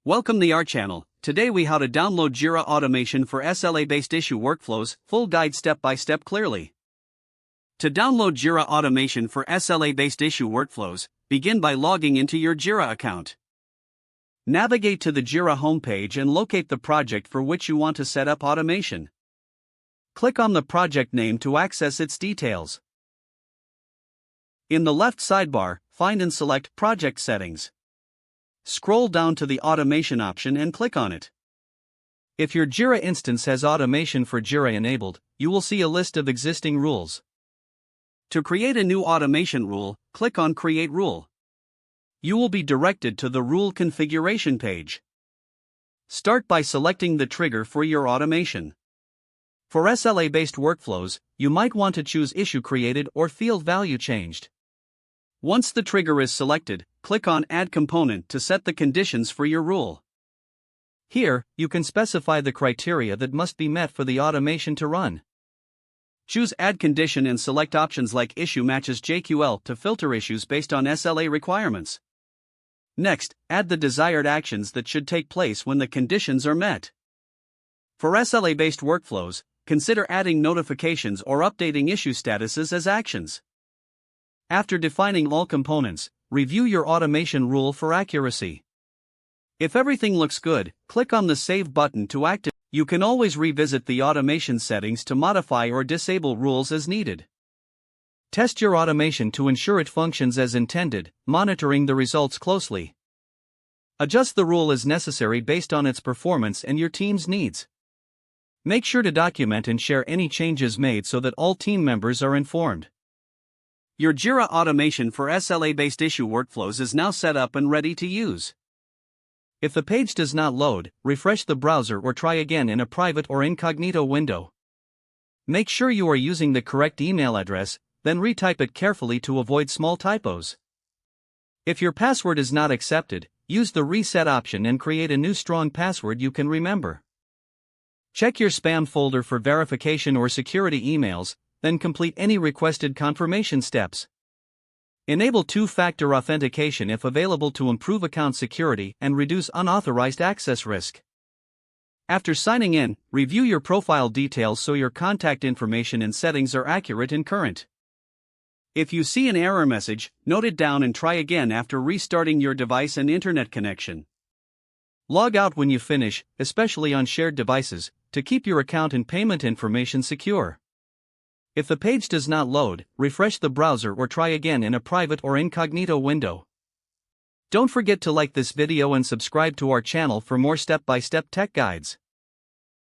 Welcome to our channel. Today we how to download Jira Automation for SLA-based issue workflows, full guide step by step clearly. To download Jira Automation for SLA-based issue workflows, begin by logging into your Jira account. Navigate to the Jira homepage and locate the project for which you want to set up automation. Click on the project name to access its details. In the left sidebar, find and select Project Settings. Scroll down to the Automation option and click on it. If your Jira instance has automation for Jira enabled, you will see a list of existing rules. To create a new automation rule, click on Create Rule. You will be directed to the rule configuration page. Start by selecting the trigger for your automation. For SLA-based workflows, you might want to choose Issue Created or Field Value Changed. Once the trigger is selected, click on Add Component to set the conditions for your rule. Here, you can specify the criteria that must be met for the automation to run. Choose Add Condition and select options like Issue Matches JQL to filter issues based on SLA requirements. Next, add the desired actions that should take place when the conditions are met. For SLA-based workflows, consider adding notifications or updating issue statuses as actions. After defining all components, review your automation rule for accuracy. If everything looks good, click on the Save button to activate. You can always revisit the automation settings to modify or disable rules as needed. Test your automation to ensure it functions as intended, monitoring the results closely. Adjust the rule as necessary based on its performance and your team's needs. Make sure to document and share any changes made so that all team members are informed. Your Jira Automation for SLA-based issue workflows is now set up and ready to use. If the page does not load, refresh the browser or try again in a private or incognito window. Make sure you are using the correct email address, then retype it carefully to avoid small typos. If your password is not accepted, use the Reset option and create a new strong password you can remember. Check your spam folder for verification or security emails, then complete any requested confirmation steps. Enable two-factor authentication if available to improve account security and reduce unauthorized access risk. After signing in, review your profile details so your contact information and settings are accurate and current. If you see an error message, note it down and try again after restarting your device and internet connection. Log out when you finish, especially on shared devices, to keep your account and payment information secure. If the page does not load, refresh the browser or try again in a private or incognito window. Don't forget to like this video and subscribe to our channel for more step-by-step tech guides.